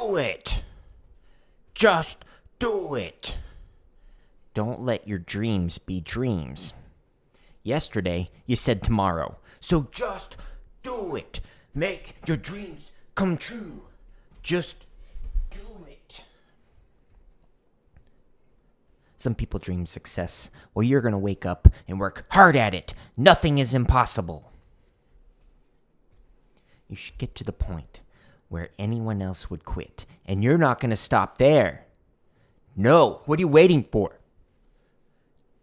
do it. Just do it. Don't let your dreams be dreams. Yesterday, you said tomorrow. So just do it. Make your dreams come true. Just do it. Some people dream success. Well, you're going to wake up and work hard at it. Nothing is impossible. You should get to the point where anyone else would quit. And you're not going to stop there. No, what are you waiting for?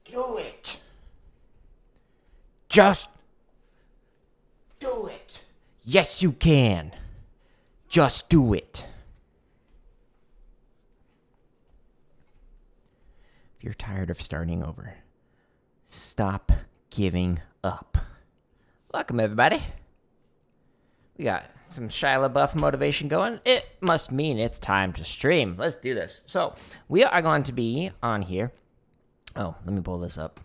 Do it. Just do it. Yes, you can. Just do it. If you're tired of starting over, stop giving up. Welcome, everybody. We got some Shia LaBeouf motivation going. It must mean it's time to stream. Let's do this. So, we are going to be on here. Oh, let me pull this up.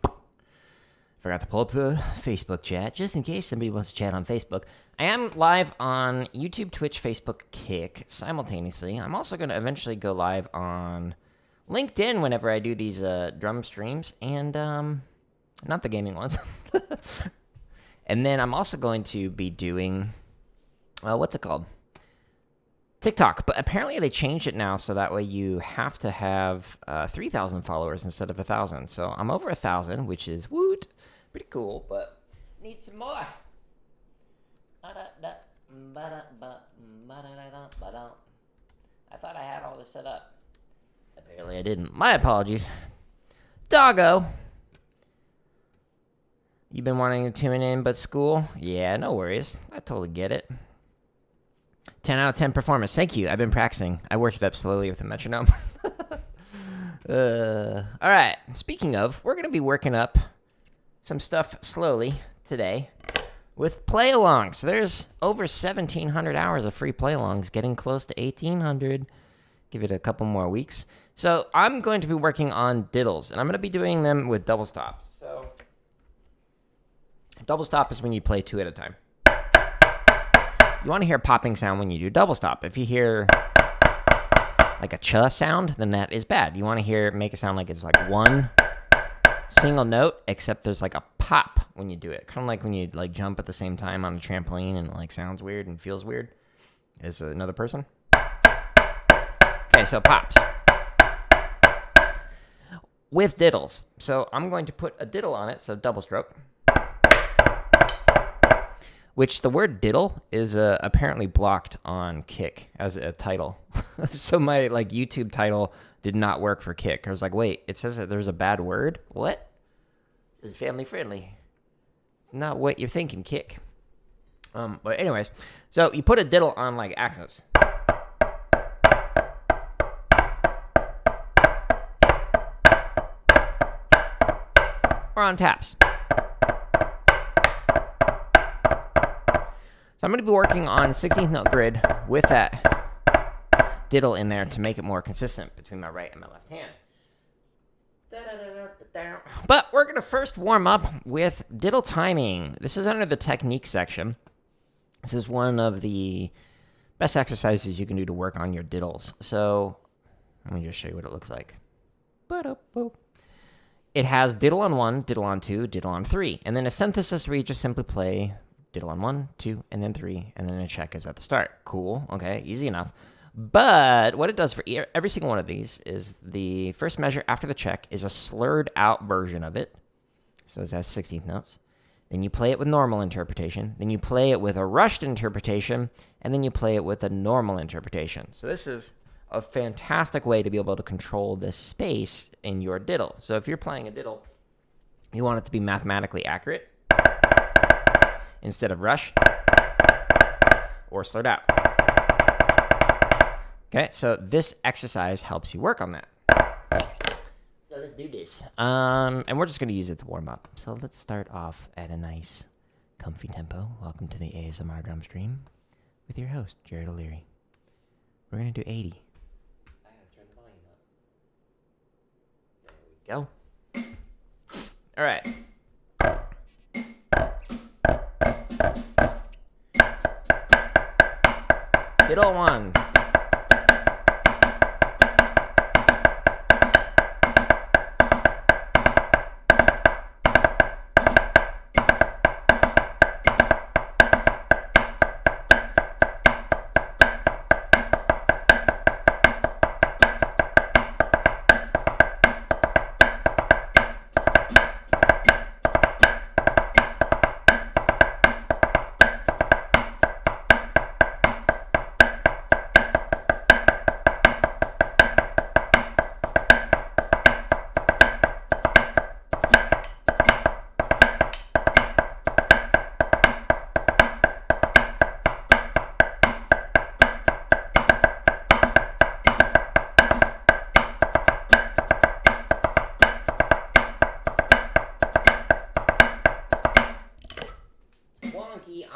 Forgot to pull up the Facebook chat, just in case somebody wants to chat on Facebook. I am live on YouTube, Twitch, Facebook, Kick simultaneously. I'm also going to eventually go live on LinkedIn whenever I do these drum streams, and not the gaming ones. And then I'm also going to be doing, what's it called? TikTok. But apparently they changed it now, so that way you have to have 3,000 followers instead of 1,000. So I'm over 1,000, which is woot. Pretty cool, but need some more. I thought I had all this set up. Apparently I didn't. My apologies. Doggo. You been wanting to tune in but school? Yeah, no worries. I totally get it. 10 out of 10 performance. Thank you. I've been practicing. I worked it up slowly with the metronome. All right. Speaking of, we're going to be working up some stuff slowly today with play-alongs. So there's over 1,700 hours of free play-alongs, getting close to 1,800. Give it a couple more weeks. So I'm going to be working on diddles, and I'm going to be doing them with double stops. So double stop is when you play two at a time. You want to hear a popping sound when you do double stop. If you hear like a ch sound, then that is bad. You want to make it sound like it's like one single note, except there's like a pop when you do it. Kind of like when you like jump at the same time on a trampoline and it like sounds weird and feels weird as another person. Okay, so pops. With diddles. So I'm going to put a diddle on it, so double stroke. Which the word diddle is apparently blocked on Kick as a title. So my like YouTube title did not work for Kick. I was like, wait, it says that there's a bad word? What? This is family friendly. It's not what you're thinking, Kick. But anyways, so you put a diddle on like accents. Or on taps. So I'm going to be working on a 16th note grid with that diddle in there to make it more consistent between my right and my left hand. But we're going to first warm up with diddle timing. This is under the technique section. This is one of the best exercises you can do to work on your diddles. So let me just show you what it looks like. It has diddle on 1, diddle on 2, diddle on 3. And then a synthesis where you just simply play diddle on 1, 2, and then 3, and then a check is at the start. Cool. Okay, easy enough. But what it does for every single one of these is the first measure after the check is a slurred out version of it. So it has 16th notes. Then you play it with normal interpretation. Then you play it with a rushed interpretation. And then you play it with a normal interpretation. So this is a fantastic way to be able to control this space in your diddle. So if you're playing a diddle, you want it to be mathematically accurate instead of rush or slurred out. Okay, so this exercise helps you work on that. So let's do this. And we're just going to use it to warm up. So let's start off at a nice, comfy tempo. Welcome to the ASMR drum stream with your host, Jared O'Leary. We're going to do 80. I got to turn the volume up. There we go. All right. Diddle 1.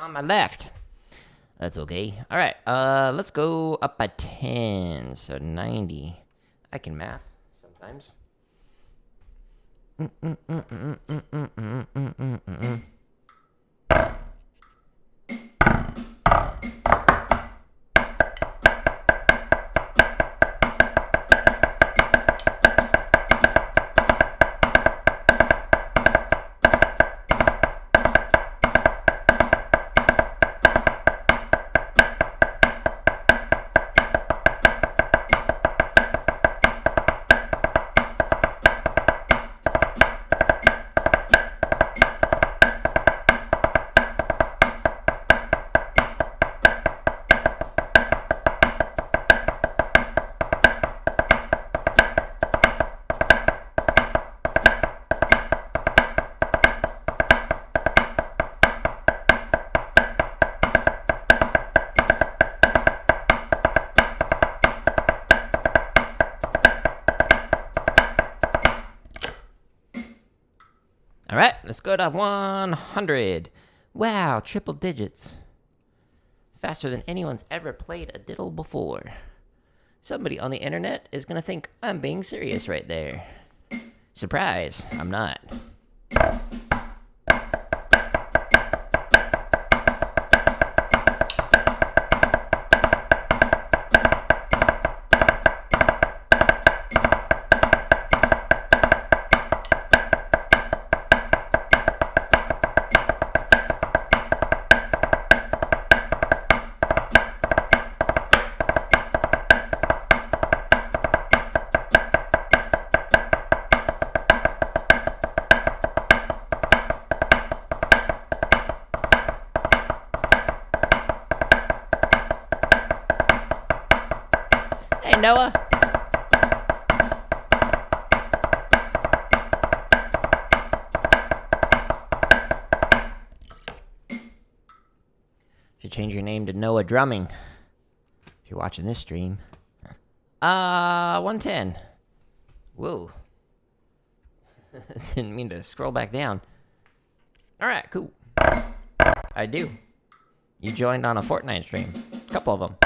on my left. That's okay. All right, let's go up by 10, so 90. I can math sometimes. All right, let's go to 100. Wow, triple digits. Faster than anyone's ever played a diddle before. Somebody on the internet is going to think I'm being serious right there. Surprise, I'm not. Hey, Noah. Should change your name to Noah Drumming. If you're watching this stream. 110. Whoa. Didn't mean to scroll back down. Alright, cool. I do. You joined on a Fortnite stream. A couple of them.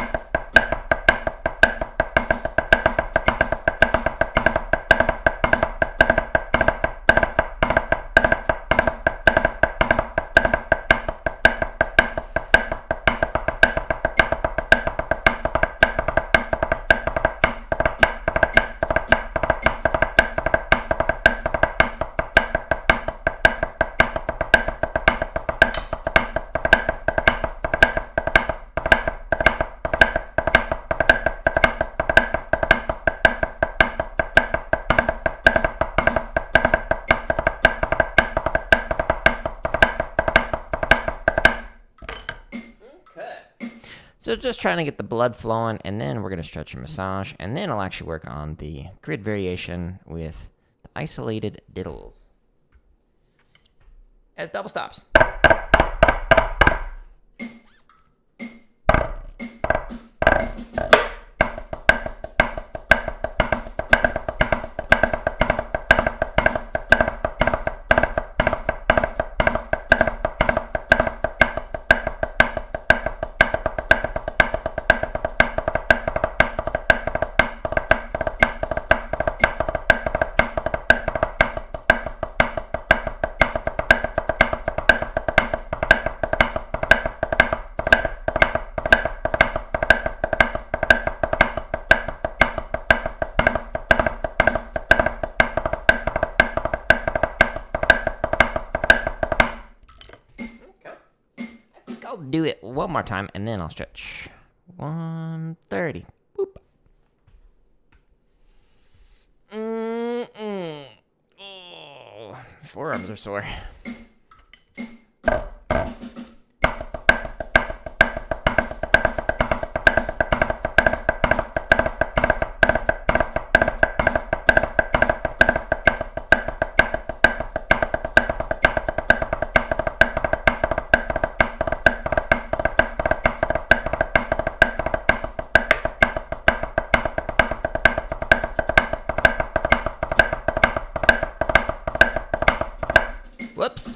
So just trying to get the blood flowing, and then we're going to stretch and massage, and then I'll actually work on the grid variation with the isolated diddles. As double stops. I'll do it one more time, and then I'll stretch. 130. Boop. Oh, forearms are sore. Whoops.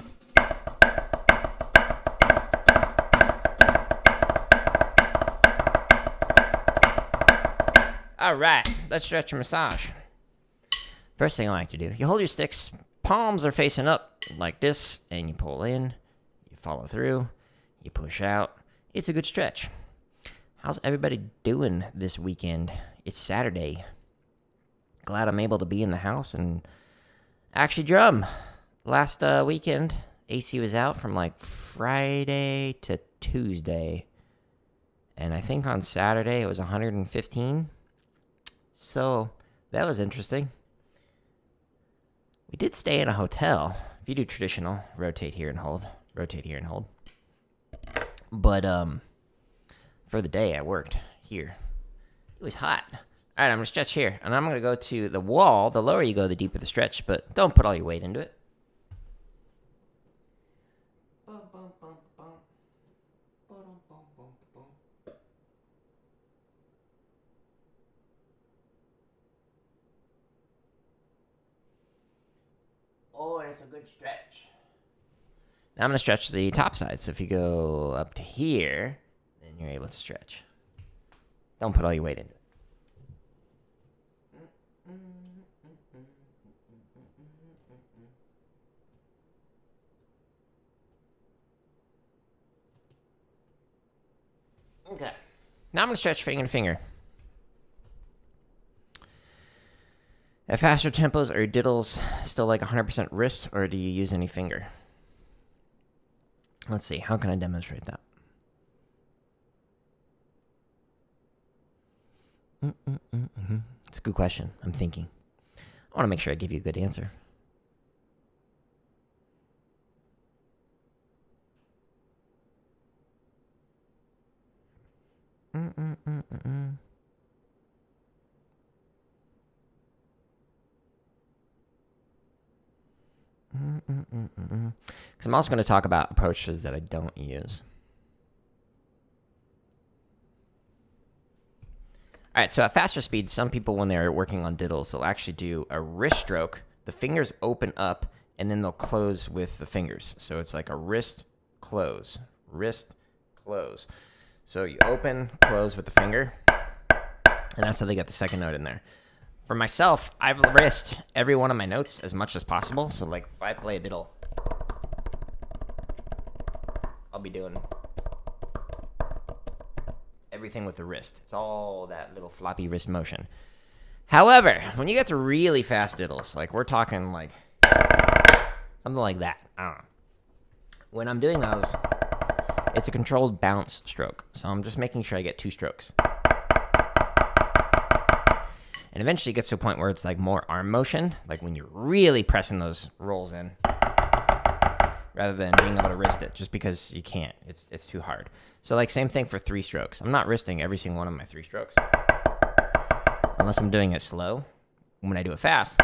All right, let's stretch and massage. First thing I like to do, you hold your sticks, palms are facing up like this, and you pull in, you follow through, you push out. It's a good stretch. How's everybody doing this weekend? It's Saturday. Glad I'm able to be in the house and actually drum. Last weekend, AC was out from like Friday to Tuesday. And I think on Saturday it was 115. So that was interesting. We did stay in a hotel. If you do traditional, rotate here and hold. Rotate here and hold. But for the day I worked here. It was hot. All right, I'm going to stretch here. And I'm going to go to the wall. The lower you go, the deeper the stretch. But don't put all your weight into it. Oh, it's a good stretch. Now I'm going to stretch the top side. So if you go up to here, then you're able to stretch. Don't put all your weight into it. Okay. Now I'm going to stretch finger to finger. At faster tempos, are your diddles still like 100% wrist, or do you use any finger? Let's see. How can I demonstrate that? It's a good question. I'm thinking. I want to make sure I give you a good answer. Because I'm also going to talk about approaches that I don't use. All right, so at faster speeds, some people, when they're working on diddles, they'll actually do a wrist stroke. The fingers open up, and then they'll close with the fingers. So it's like a wrist, close, wrist, close. So you open, close with the finger, and that's how they get the second note in there. For myself, I've wrist every one of my notes as much as possible. So like if I play a diddle, I'll be doing everything with the wrist. It's all that little floppy wrist motion. However, when you get to really fast diddles, like we're talking like something like that, I don't know. When I'm doing those, it's a controlled bounce stroke. So I'm just making sure I get 2 strokes. And eventually it gets to a point where it's like more arm motion, like when you're really pressing those rolls in, rather than being able to wrist it, just because you can't. It's too hard. So like same thing for 3 strokes. I'm not wristing every single one of my 3 strokes, unless I'm doing it slow. When I do it fast,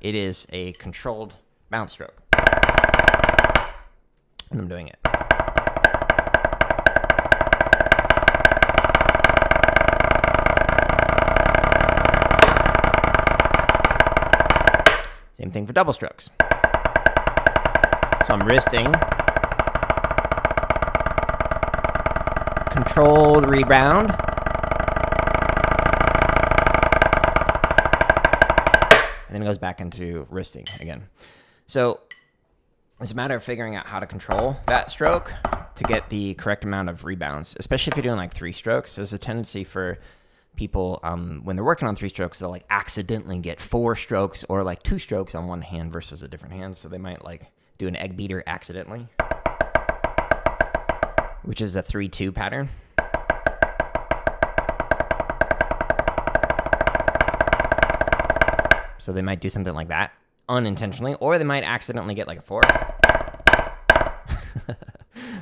it is a controlled bounce stroke. And I'm doing it. Same thing for double strokes. So I'm wristing, controlled rebound, and then it goes back into wristing again. So it's a matter of figuring out how to control that stroke to get the correct amount of rebounds, especially if you're doing like 3 strokes. There's a tendency for people, when they're working on 3 strokes, they'll like accidentally get 4 strokes or like 2 strokes on one hand versus a different hand. So they might like do an egg beater accidentally, which is a 3-2 pattern. So they might do something like that unintentionally, or they might accidentally get like a 4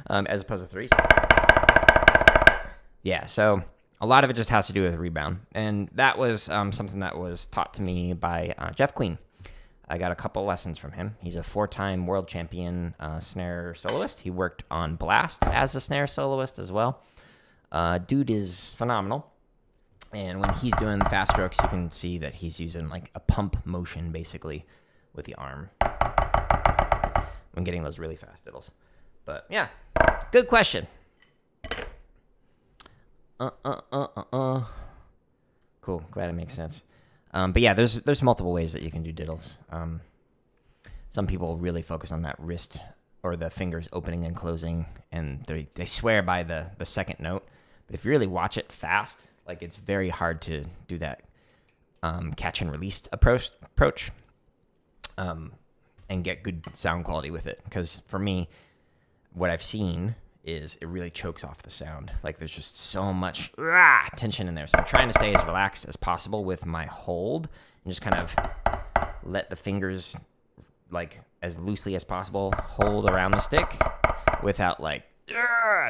as opposed to 3s. Yeah, so a lot of it just has to do with rebound. And that was something that was taught to me by Jeff Queen. I got a couple lessons from him. He's a 4-time world champion snare soloist. He worked on Blast as a snare soloist as well. Dude is phenomenal. And when he's doing fast strokes, you can see that he's using like a pump motion basically with the arm when getting those really fast diddles. But yeah, good question. Cool. Glad it makes sense. But yeah, there's multiple ways that you can do diddles. Some people really focus on that wrist or the fingers opening and closing, and they swear by the second note. But if you really watch it fast, like it's very hard to do that catch and release approach and get good sound quality with it. Because for me, what I've seen is it really chokes off the sound. Like there's just so much tension in there. So I'm trying to stay as relaxed as possible with my hold and just kind of let the fingers, like as loosely as possible, hold around the stick without like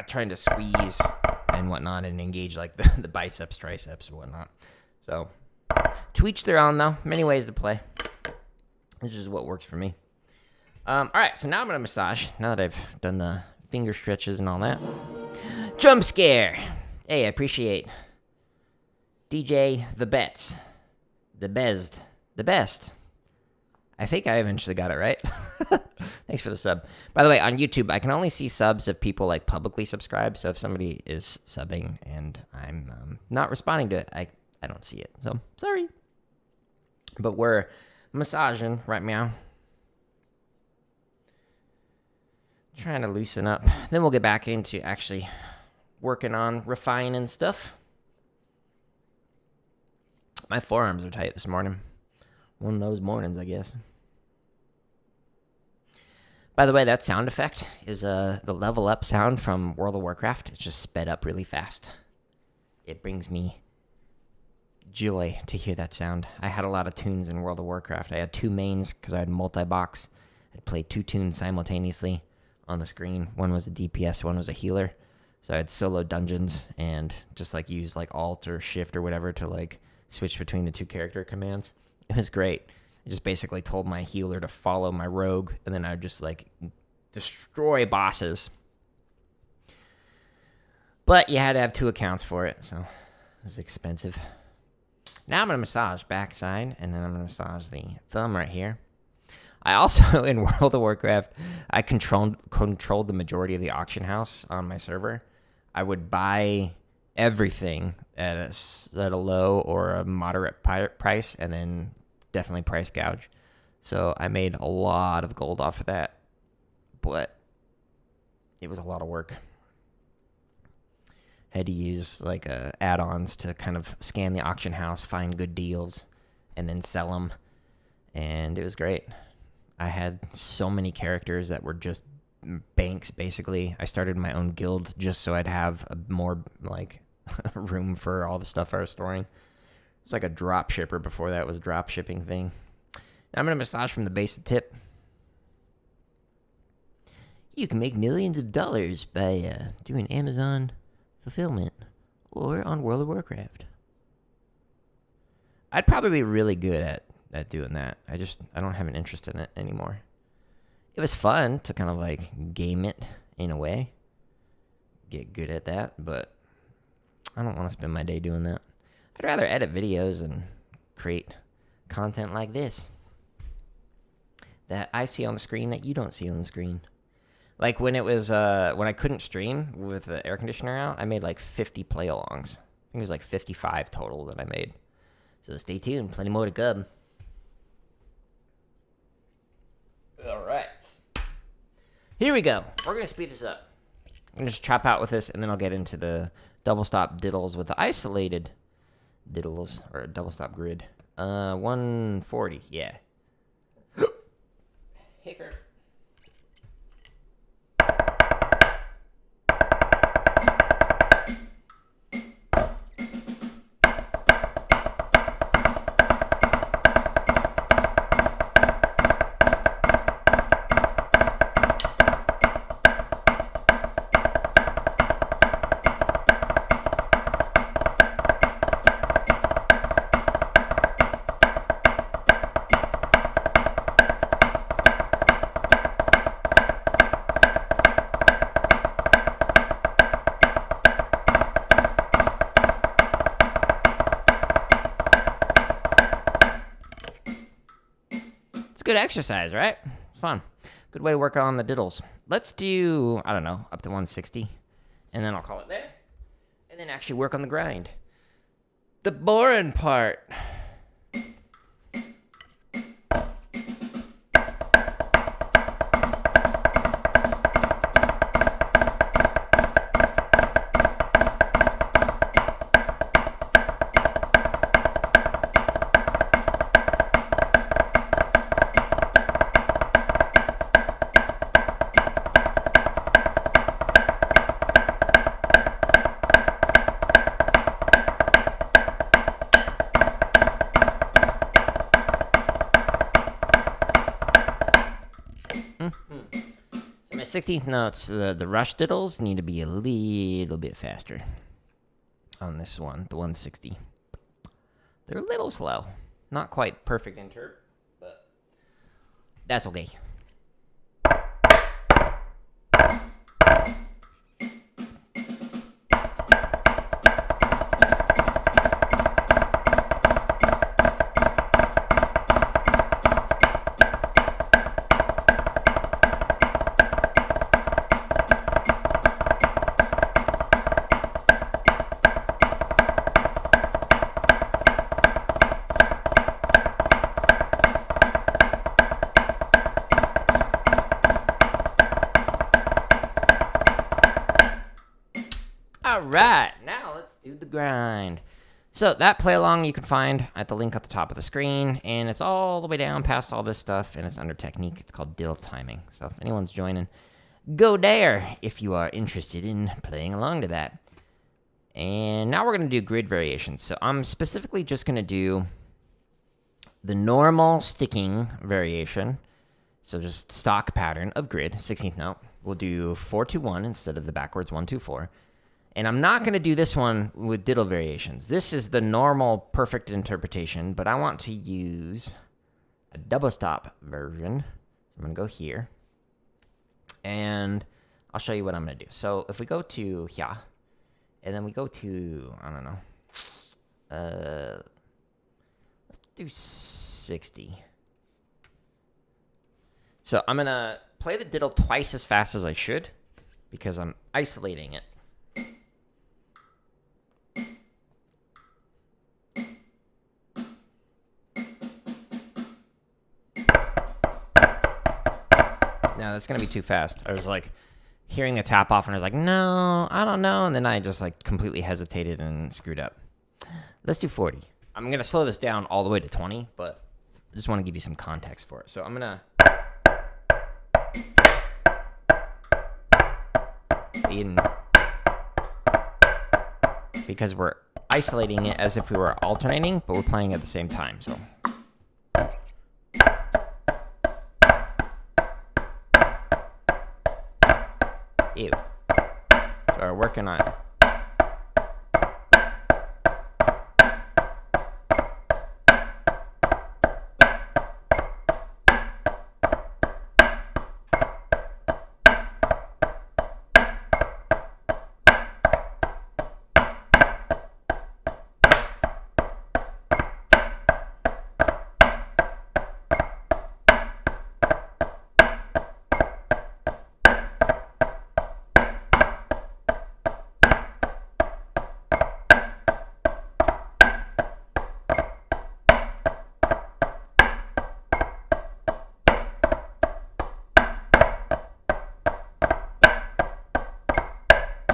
trying to squeeze and whatnot and engage like the biceps, triceps, and whatnot. So to each their own, though. Many ways to play. This is what works for me. All right, so now I'm going to massage. Now that I've done the finger stretches and all that. Jump scare. Hey, I appreciate DJ The Bets. The best. I think I eventually got it right. Thanks for the sub. By the way, on YouTube, I can only see subs if people like publicly subscribe. So if somebody is subbing and I'm not responding to it, I don't see it. So sorry. But we're massaging right now. Trying to loosen up. Then we'll get back into actually working on refining stuff. My forearms are tight this morning. One of those mornings, I guess. By the way, that sound effect is the level up sound from World of Warcraft. It's just sped up really fast. It brings me joy to hear that sound. I had a lot of tunes in World of Warcraft. I had two mains because I had multi-box. I'd play two tunes simultaneously on the screen. One was a DPS, one was a healer. So I had solo dungeons and just like use like Alt or Shift or whatever to like switch between the two character commands. It was great. I just basically told my healer to follow my rogue, and then I would just like destroy bosses. But you had to have two accounts for it, so it was expensive. Now I'm going to massage backside, and then I'm going to massage the thumb right here. I also, in World of Warcraft, I controlled the majority of the auction house on my server. I would buy everything at a low or a moderate price, and then definitely price gouge. So I made a lot of gold off of that, but it was a lot of work. Had to use like add-ons to kind of scan the auction house, find good deals, and then sell them, and it was great. I had so many characters that were just banks, basically. I started my own guild just so I'd have a more like room for all the stuff I was storing. It was like a drop shipper before that was a drop shipping thing. Now I'm going to massage from the base to tip. You can make millions of dollars by doing Amazon fulfillment or on World of Warcraft. I'd probably be really good at doing that. I don't have an interest in it anymore. It was fun to kind of like game it in a way. Get good at that, but I don't want to spend my day doing that. I'd rather edit videos and create content like this that I see on the screen that you don't see on the screen. Like when it was when I couldn't stream with the air conditioner out, I made like 50 play-alongs. I think it was like 55 total that I made. So stay tuned, plenty more to come. All right. Here we go. We're going to speed this up. I'm going to just chop out with this, and then I'll get into the double stop diddles with the isolated diddles, or double stop grid. 140, yeah. Hicker. Good exercise, right? It's fun. Good way to work on the diddles. Let's do, I don't know, up to 160. And then I'll call it there. And then actually work on the grind. the boring part. So my 16th notes, the rush diddles need to be a little bit faster on this one, the 160. They're a little slow. Not quite perfect interp, but that's okay. All right, now let's do the grind. So that play along you can find at the link at the top of the screen, and it's all the way down past all this stuff, and it's under technique. It's called Diddle timing. So if anyone's joining, go there if you are interested in playing along to that. And now we're going to do grid variations. So I'm specifically just going to do the normal sticking variation. So just stock pattern of grid, 16th note. We'll do 4-2-1 instead of the backwards 1-2-4. And I'm not going to do this one with diddle variations. This is the normal perfect interpretation, but I want to use a double stop version. So I'm going to go here. And I'll show you what I'm going to do. So if we go to here, and then we go to, I don't know, let's do 60. So I'm going to play the diddle twice as fast as I should, because I'm isolating it. No, that's going to be too fast. I was like hearing the tap off and I was like, no, I don't know. And then I just like completely hesitated and screwed up. Let's do 40. I'm going to slow this down all the way to 20, but I just want to give you some context for it. So I'm going to... because we're isolating it as if we were alternating, but we're playing at the same time, so... Ew. So we're working on it.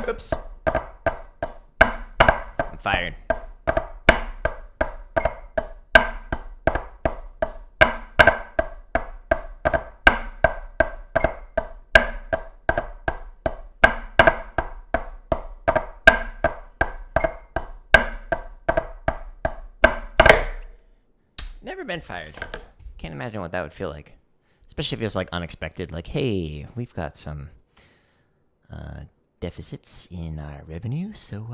Oops. I'm fired. Never been fired. Can't imagine what that would feel like. Especially if it was like unexpected, like, hey, we've got some deficits in our revenue, so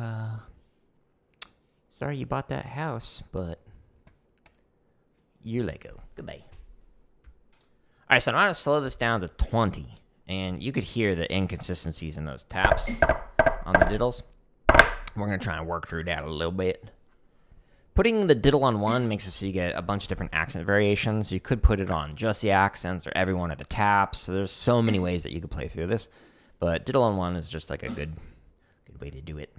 sorry you bought that house, but you're let go. Goodbye. Alright, so I'm going to slow this down to 20, and you could hear the inconsistencies in those taps on the diddles. We're going to try and work through that a little bit. Putting the diddle on one makes it so you get a bunch of different accent variations. You could put it on just the accents or every one of the taps. So there's so many ways that you could play through this. But diddle on one is just like a good way to do it.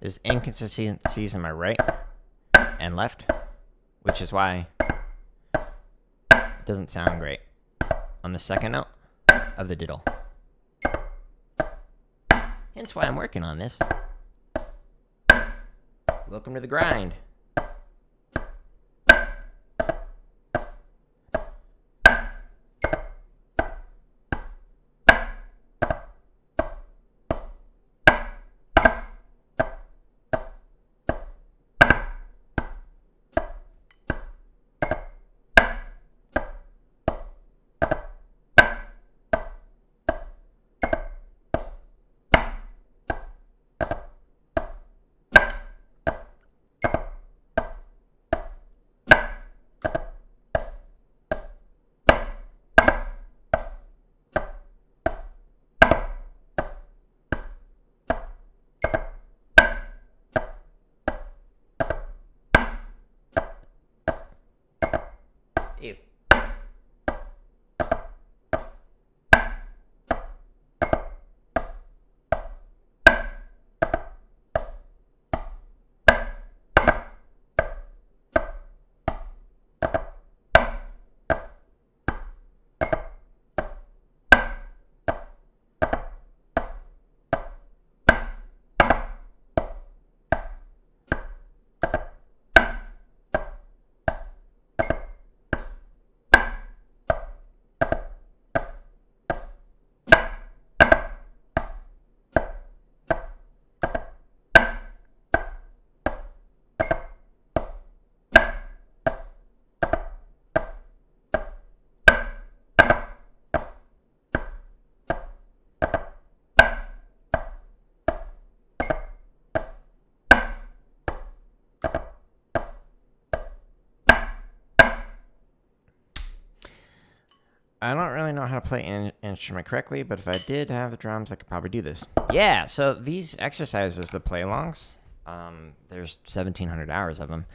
There's inconsistencies in my right and left, which is why it doesn't sound great on the second note of the diddle. Hence why I'm working on this. Welcome to the grind. Ew. I don't really know how to play an instrument correctly, but if I did have the drums, I could probably do this. Yeah, so these exercises, the play-alongs, there's 1,700 hours of them.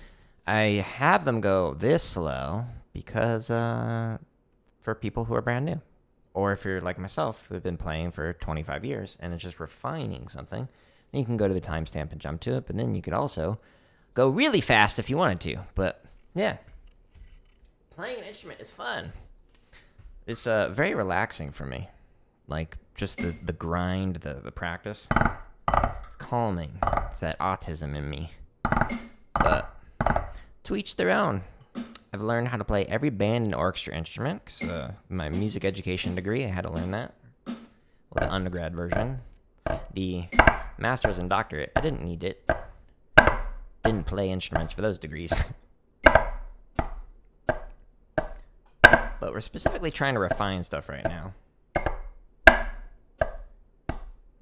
I have them go this slow because for people who are brand new. Or if you're like myself, who have been playing for 25 years and it's just refining something, then you can go to the timestamp and jump to it, but then you could also go really fast if you wanted to. But yeah, playing an instrument is fun. It's very relaxing for me. Like, just the grind, the practice. It's calming. It's that autism in me. But to each their own. I've learned how to play every band and orchestra instrument. Cause, my music education degree, I had to learn that. Well, the undergrad version. The master's and doctorate, I didn't need it. Didn't play instruments for those degrees. But we're specifically trying to refine stuff right now.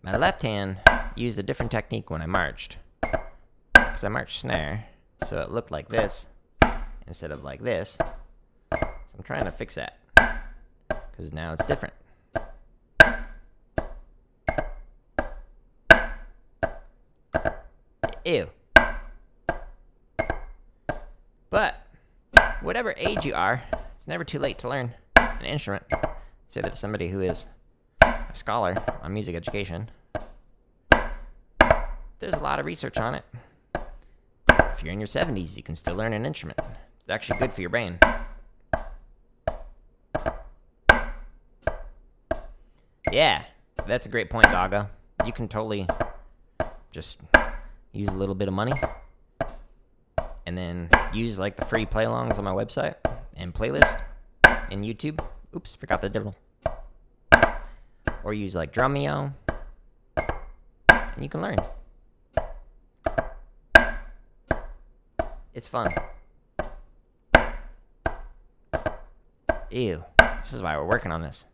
My left hand used a different technique when I marched. Because I marched snare, so it looked like this instead of like this. So I'm trying to fix that. Because now it's different. Ew. But, whatever age you are, it's never too late to learn an instrument. Say that to somebody who is a scholar on music education. There's a lot of research on it. If you're in your 70s, you can still learn an instrument. It's actually good for your brain. Yeah, that's a great point, Doggo. You can totally just use a little bit of money and then use like the free play-alongs on my website and playlist in YouTube. Oops, forgot the diddle. Or use like Drumeo, and you can learn. It's fun. Ew, this is why we're working on this.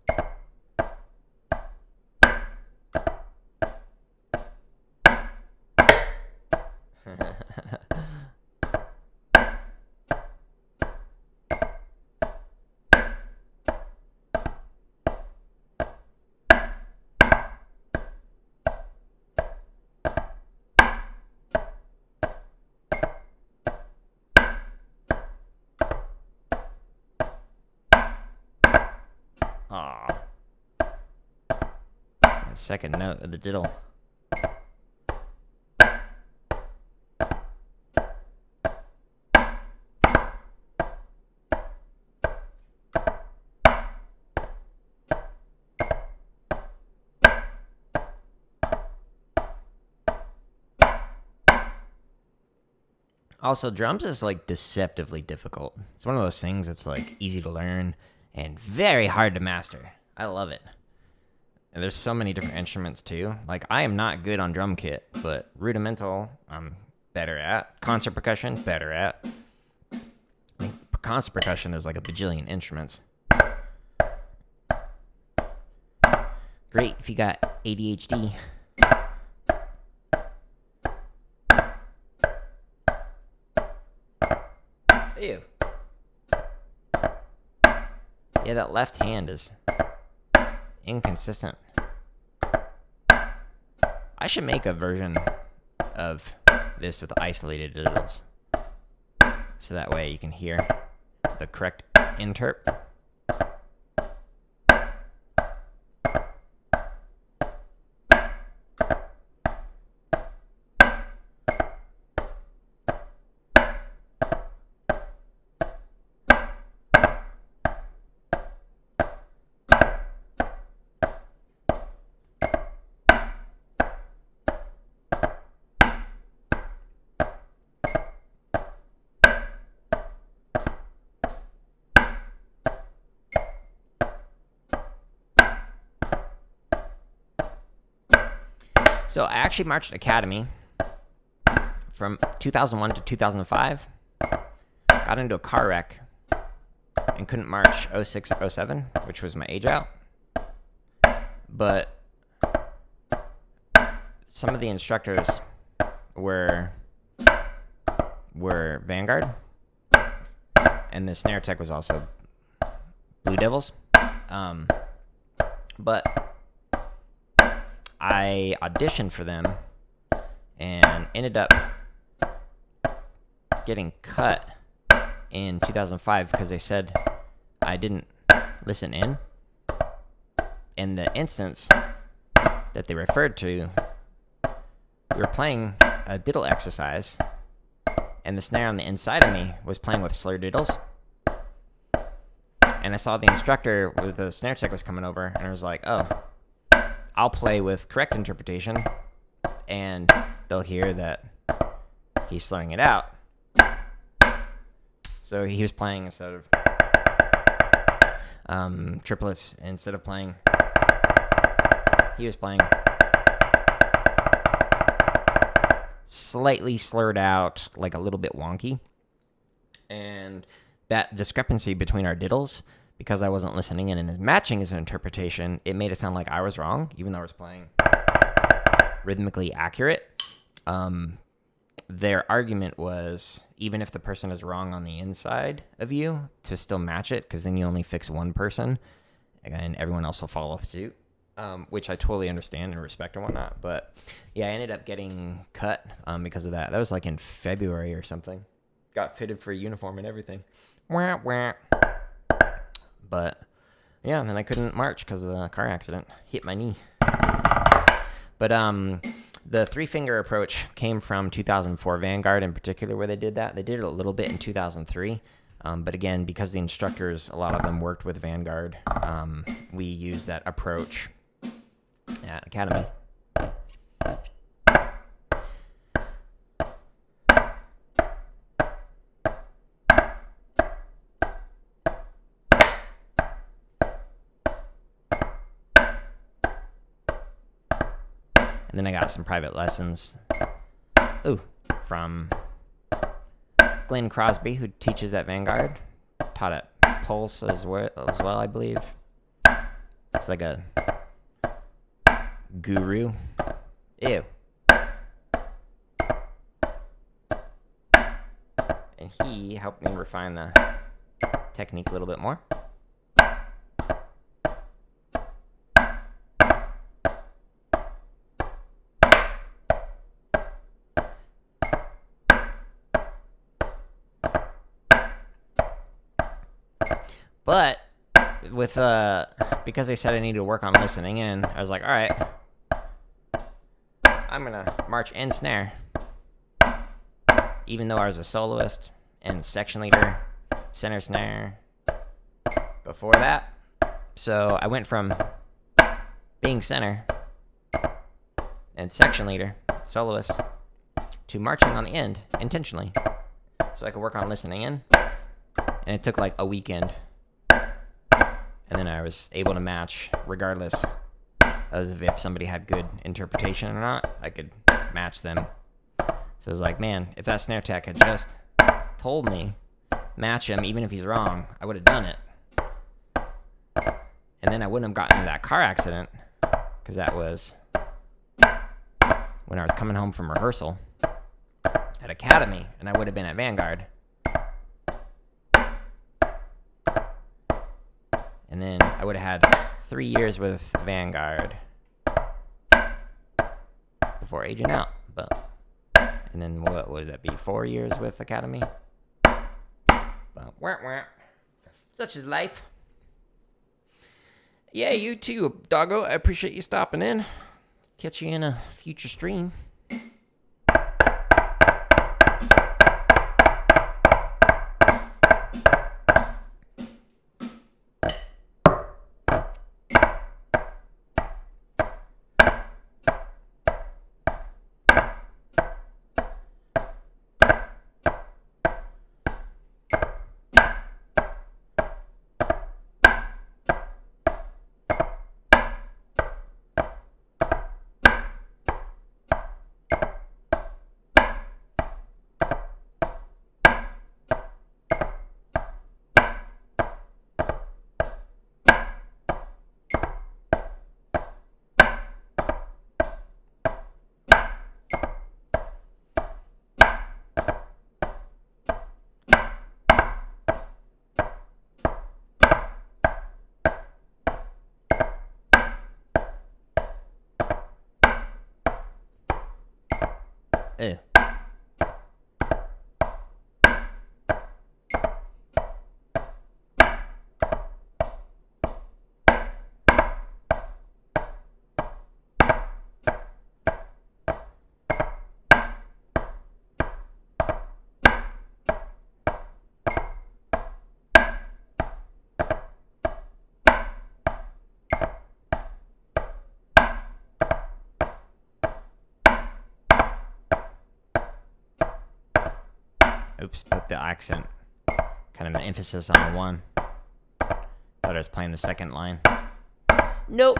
Aww. That second note of the diddle. Also, drums is like deceptively difficult. It's one of those things that's like easy to learn and very hard to master. I love it. And there's so many different instruments too. Like, I am not good on drum kit, but rudimental, I'm better at. Concert percussion, better at. I think concert percussion, there's like a bajillion instruments. Great if you got ADHD. Ew. Yeah, that left hand is inconsistent. I should make a version of this with isolated diddles, so that way you can hear the correct interp. So I actually marched academy from 2001 to 2005. Got into a car wreck and couldn't march 06 or 07, which was my age out. But some of the instructors were Vanguard, and the snare tech was also Blue Devils. But I auditioned for them and ended up getting cut in 2005 because they said I didn't listen in. In the instance that they referred to, we were playing a diddle exercise, and the snare on the inside of me was playing with slur diddles. And I saw the instructor with the snare tech was coming over, and I was like, oh, I'll play with correct interpretation, and they'll hear that he's slurring it out. So he was playing instead of triplets, instead of playing, he was playing slightly slurred out, like a little bit wonky. And that discrepancy between our diddles, because I wasn't listening in and matching his interpretation, it made it sound like I was wrong, even though I was playing rhythmically accurate. Their argument was, even if the person is wrong on the inside of you, to still match it, because then you only fix one person, and everyone else will follow suit, which I totally understand and respect and whatnot. But yeah, I ended up getting cut because of that. That was like in February or something. Got fitted for a uniform and everything. Wah, wah. But yeah, and then I couldn't march because of the car accident. Hit my knee. But the three-finger approach came from 2004 Vanguard in particular, where they did that. They did it a little bit in 2003. But again, because the instructors, a lot of them worked with Vanguard, we used that approach at Academy. And then I got some private lessons from Glenn Crosby, who teaches at Vanguard. Taught at Pulse as well, I believe. It's like a guru. Ew. And he helped me refine the technique a little bit more. But with because they said I needed to work on listening in, I was like, all right, I'm gonna march in snare, even though I was a soloist and section leader, center snare before that. So I went from being center and section leader, soloist, to marching on the end intentionally so I could work on listening in. And it took like a weekend. And then I was able to match regardless of if somebody had good interpretation or not. I could match them. So it was like, man, if that snare tech had just told me, match him even if he's wrong, I would have done it. And then I wouldn't have gotten into that car accident, because that was when I was coming home from rehearsal at Academy, and I would have been at Vanguard. And then I would have had 3 years with Vanguard before aging out. But and then what would that be? 4 years with Academy? But such is life. Yeah, you too, doggo. I appreciate you stopping in. Catch you in a future stream. Ew. Oops, put the accent, kind of an emphasis on one. Thought I was playing the second line. Nope.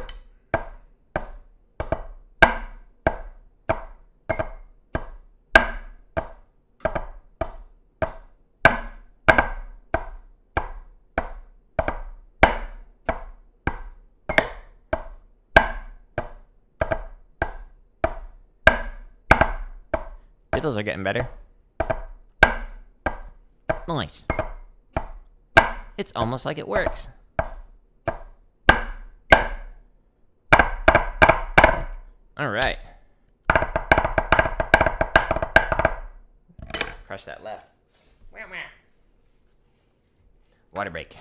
Diddles are getting better. Nice. It's almost like it works. All right. Crush that left. Water break.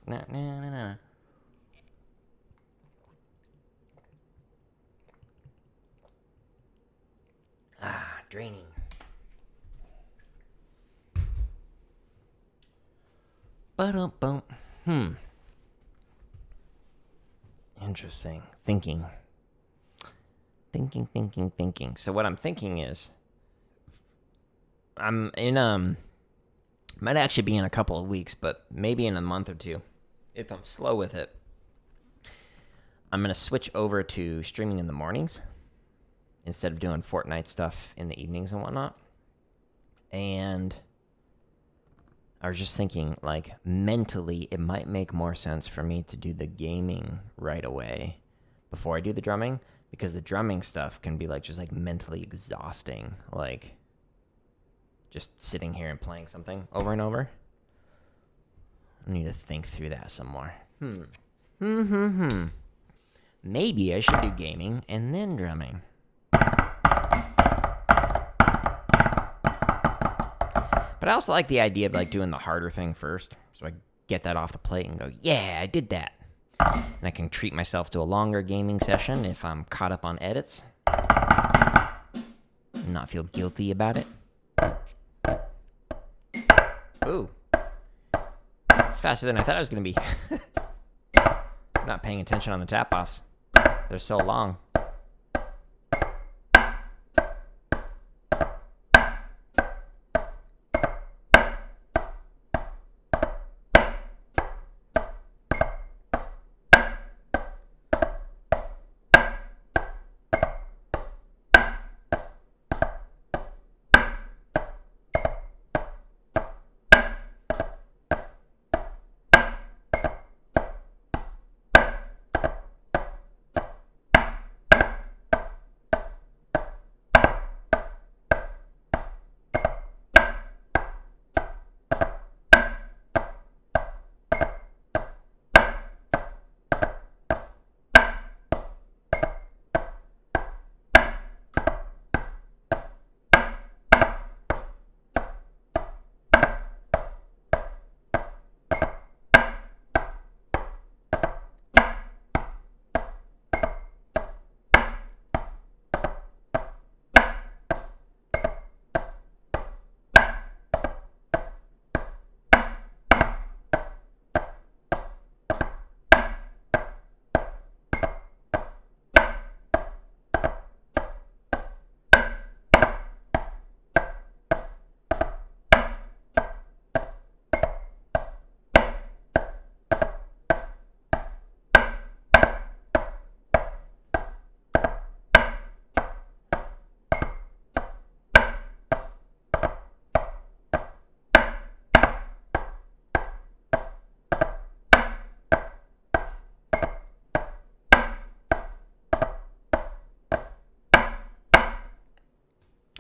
No. Ah, draining. Ba-dum-bum. Interesting. Thinking. So what I'm thinking is, I'm in, might actually be in a couple of weeks, but maybe in a month or two, if I'm slow with it, I'm going to switch over to streaming in the mornings instead of doing Fortnite stuff in the evenings and whatnot. And I was just thinking, like, mentally, it might make more sense for me to do the gaming right away before I do the drumming, because the drumming stuff can be, like, just, like, mentally exhausting, like, just sitting here and playing something over and over. I need to think through that some more. Maybe I should do gaming and then drumming. But I also like the idea of, like, doing the harder thing first, so I get that off the plate and go, yeah, I did that. And I can treat myself to a longer gaming session if I'm caught up on edits. And not feel guilty about it. Ooh. It's faster than I thought it was going to be. I'm not paying attention on the tap-offs. They're so long.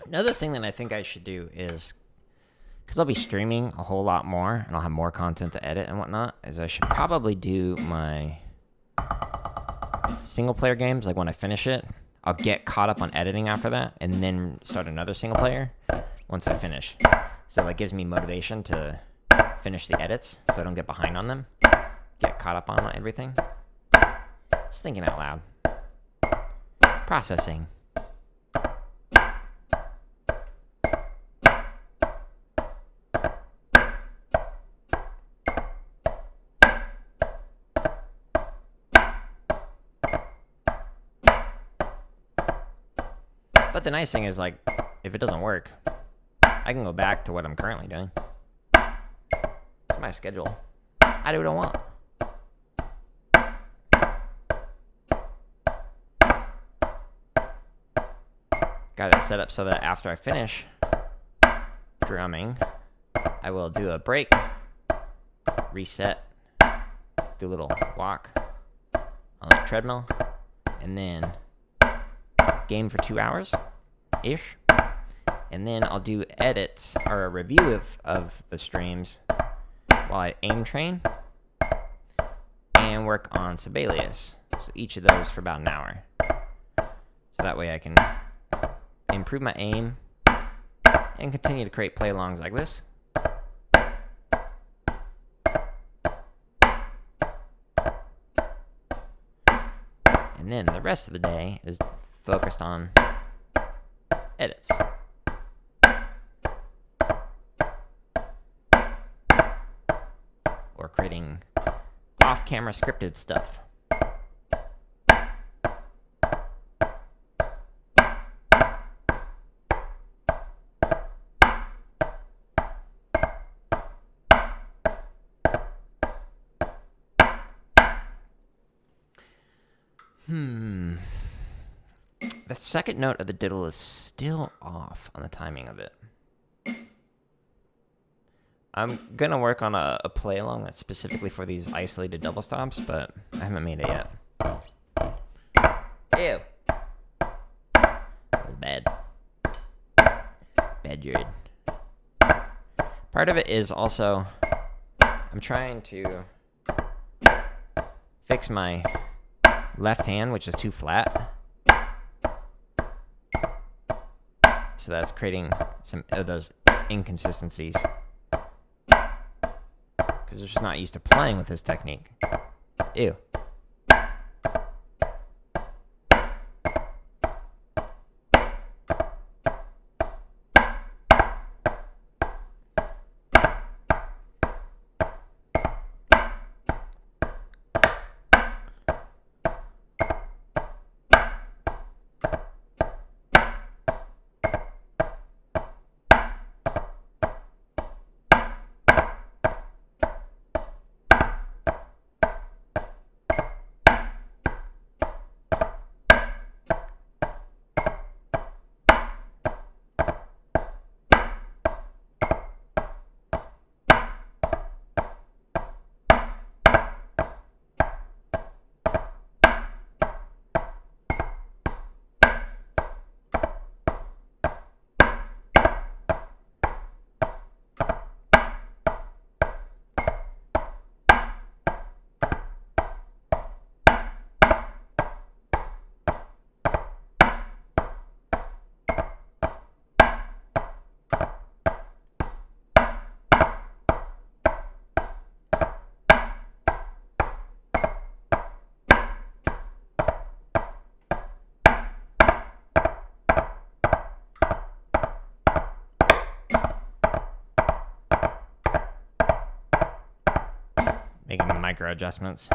Another thing that I think I should do is, because I'll be streaming a whole lot more and I'll have more content to edit and whatnot, is I should probably do my single player games. Like when I finish it, I'll get caught up on editing after that and then start another single player once I finish. So that gives me motivation to finish the edits so I don't get behind on them. Get caught up on everything. Just thinking out loud. Processing. But the nice thing is, like, if it doesn't work, I can go back to what I'm currently doing. It's my schedule. I do what I want. Got it set up so that after I finish drumming, I will do a break, reset, do a little walk on the treadmill, and then game for 2 hours-ish. And then I'll do edits or a review of the streams while I aim train and work on Sibelius. So each of those for about an hour. So that way I can improve my aim and continue to create play-alongs like this. And then the rest of the day is focused on edits. Or creating off-camera scripted stuff. The second note of the diddle is still off on the timing of it. I'm gonna work on a play along that's specifically for these isolated double stops, but I haven't made it yet. Ew. That was bad. Bad Jared. Part of it is also I'm trying to fix my left hand, which is too flat. So that's creating some of those inconsistencies. Because they're just not used to playing with this technique. Ew. Making micro adjustments.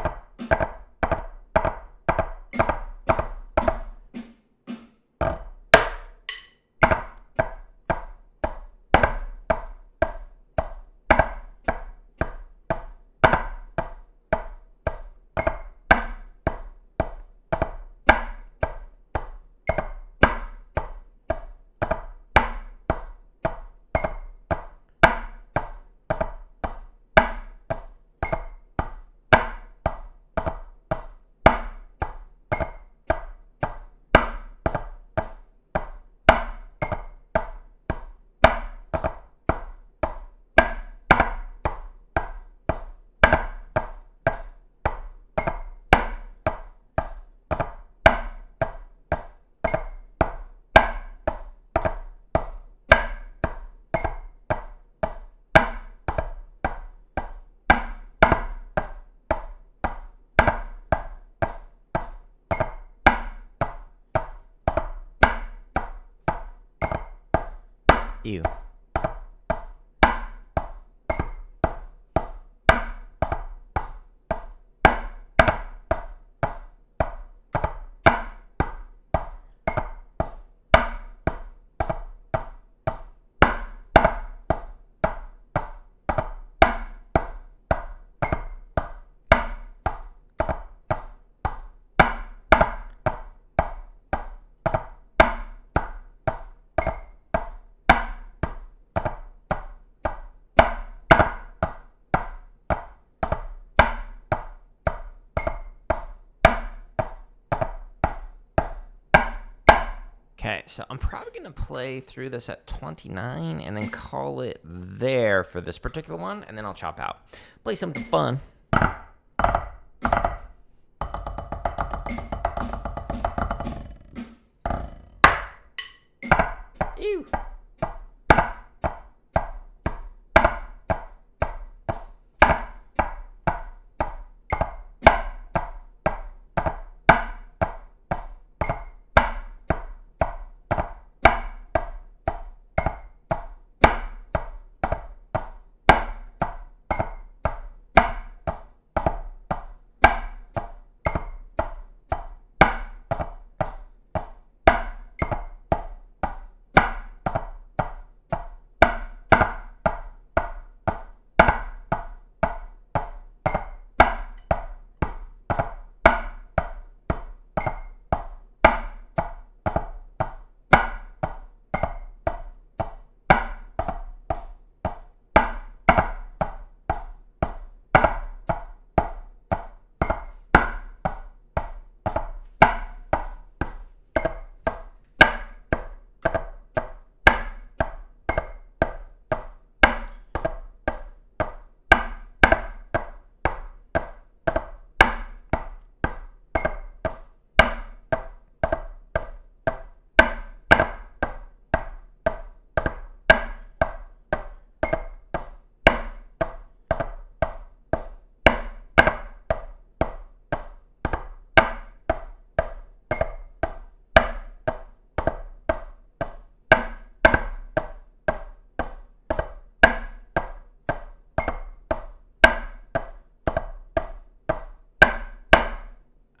Ew. Okay, so I'm probably going to play through this at 29 and then call it there for this particular one, and then I'll chop out. Play something fun. Ew.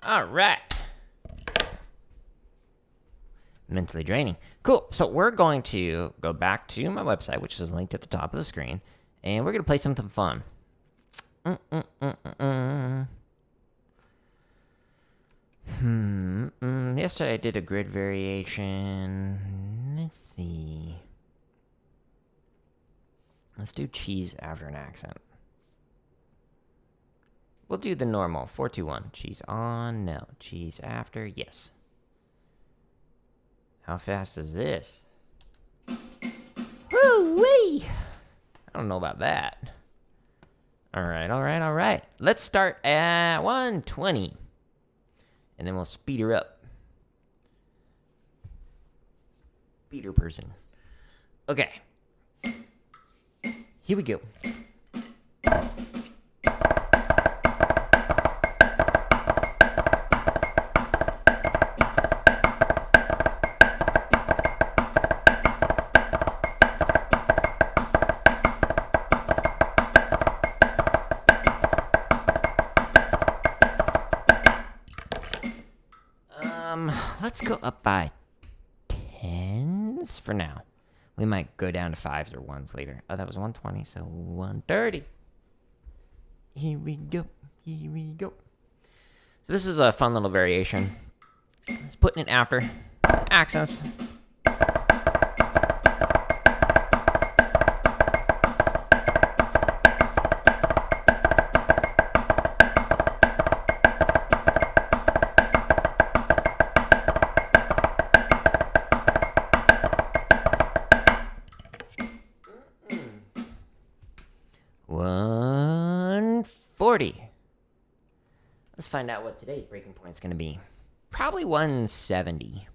All right. Mentally draining. Cool. So we're going to go back to my website, which is linked at the top of the screen, and we're going to play something fun. Yesterday I did a grid variation. Let's see. Let's do cheese after an accent. We'll do the normal. 4-2-1. Cheese on. No. Cheese after. Yes. How fast is this? Woo-wee! I don't know about that. All right. Let's start at 120. And then we'll speed her up. Speeder person. Okay. Here we go. Let's go up by 10s for now. We might go down to 5s or 1s later. Oh, that was 120, so 130. Here we go. So this is a fun little variation. Just putting it after accents. Let's find out what today's breaking point is going to be. Probably 170.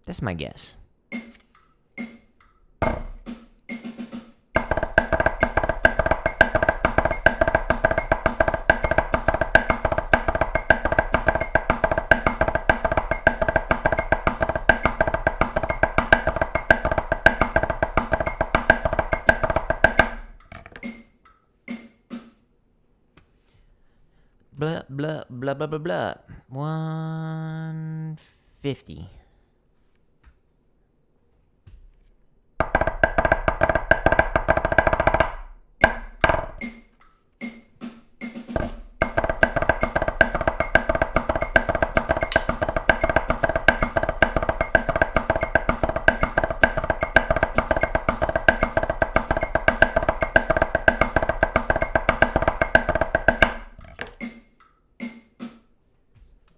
That's my guess. Blah, blah, blah, blah, blah, blah. 150.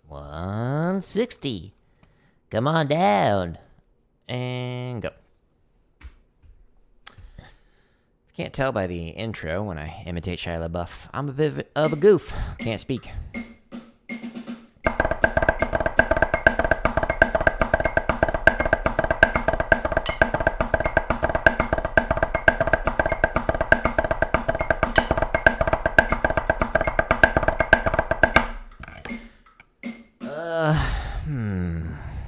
$160. Come on down. And go. Can't tell by the intro when I imitate Shia LaBeouf. I'm a bit of a goof. Can't speak.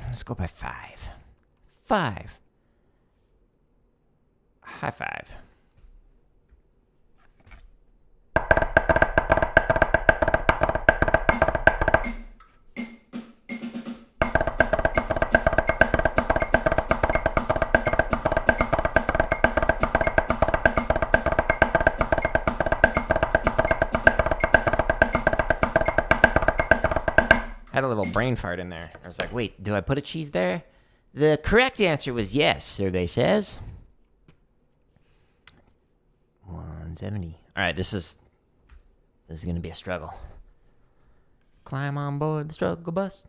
Let's go by 5. 5. High five. Had a little brain fart in there. I was like, wait, do I put a cheese there? The correct answer was yes, survey says. 170. All right, this is going to be a struggle. Climb on board the struggle bus.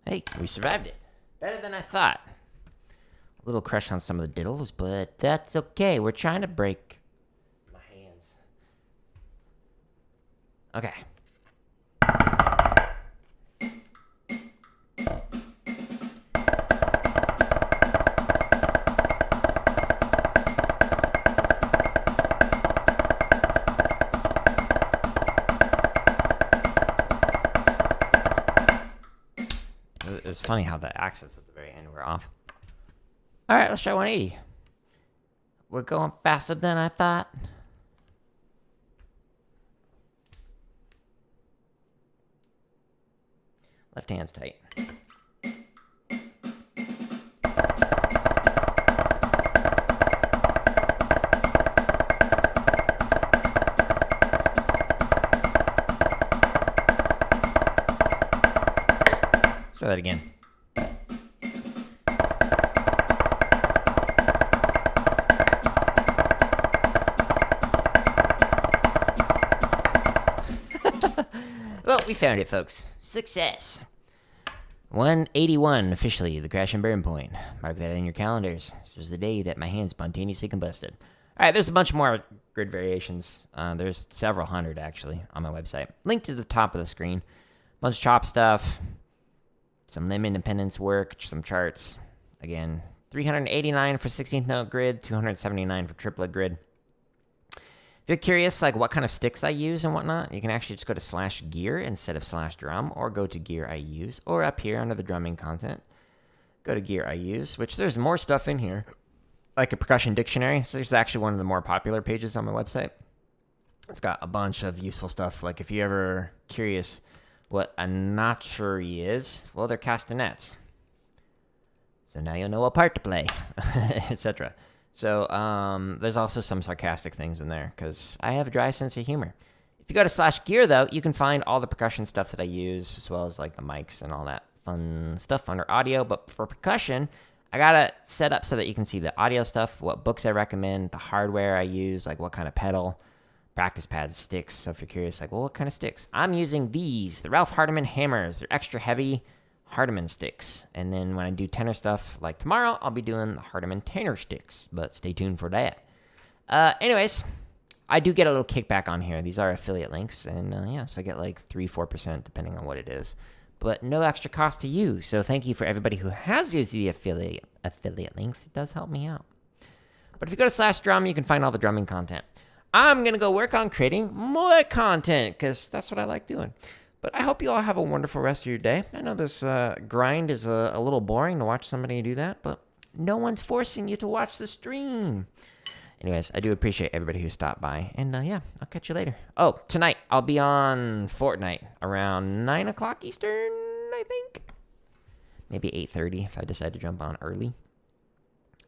Hey, we survived it. Better than I thought. A little crush on some of the diddles, but that's okay. We're trying to break my hands. Okay. It's funny how the accents at the very end were off. All right, let's try 180. We're going faster than I thought. Left hand's tight. Let's try that again. Well, we found it, folks. Success. 181, officially, the crash and burn point. Mark that in your calendars. This was the day that my hand spontaneously combusted. All right, there's a bunch more grid variations. There's several hundred, actually, on my website. Link to the top of the screen. Bunch of chop stuff. Some limb independence work. Some charts. Again, 389 for 16th note grid. 279 for triplet grid. If you're curious, like what kind of sticks I use and whatnot, you can actually just go to /gear instead of /drum, or go to gear I use, or up here under the drumming content, go to gear I use, which there's more stuff in here, like a percussion dictionary. So there's actually one of the more popular pages on my website. It's got a bunch of useful stuff. Like if you're ever curious what a notchery is, well, they're castanets. So now you'll know what part to play, etc. So there's also some sarcastic things in there because I have a dry sense of humor. If you go to /gear, though, you can find all the percussion stuff that I use, as well as like the mics and all that fun stuff under audio. But for percussion, I got it set up so that you can see the audio stuff, what books I recommend, the hardware I use, like what kind of pedal, practice pads, sticks. So if you're curious, like, well, what kind of sticks? I'm using these, the Ralph Hardiman hammers. They're extra heavy Hardiman sticks. And then when I do tenor stuff, like tomorrow, I'll be doing the Hardiman tenor sticks. But stay tuned for that. Anyways, I do get a little kickback on here. These are affiliate links. And yeah, so I get like 3-4% depending on what it is. But no extra cost to you. So thank you for everybody who has used the affiliate links. It does help me out. But if you go to /drum, you can find all the drumming content. I'm going to go work on creating more content because that's what I like doing. But I hope you all have a wonderful rest of your day. I know this grind is a little boring to watch somebody do that, but no one's forcing you to watch the stream. Anyways, I do appreciate everybody who stopped by. And yeah, I'll catch you later. Oh, tonight I'll be on Fortnite around 9 o'clock Eastern, I think. Maybe 8:30 if I decide to jump on early.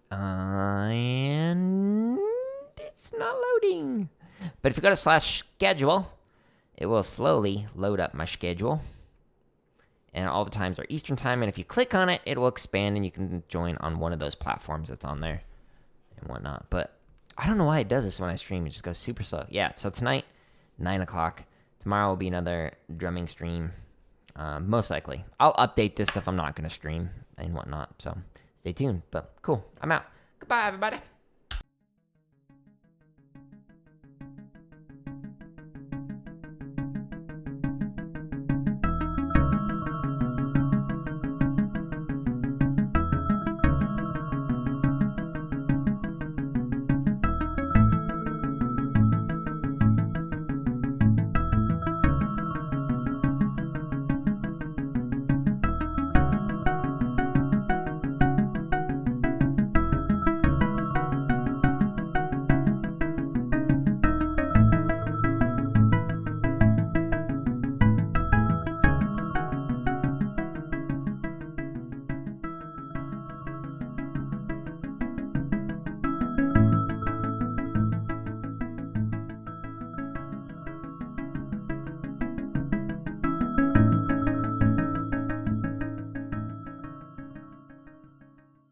And it's not loading. But if you go to /schedule, it will slowly load up my schedule. And all the times are Eastern time. And if you click on it, it will expand and you can join on one of those platforms that's on there and whatnot. But I don't know why it does this when I stream. It just goes super slow. Yeah, so tonight, 9 o'clock. Tomorrow will be another drumming stream. Most likely. I'll update this if I'm not going to stream and whatnot. So stay tuned. But cool. I'm out. Goodbye, everybody.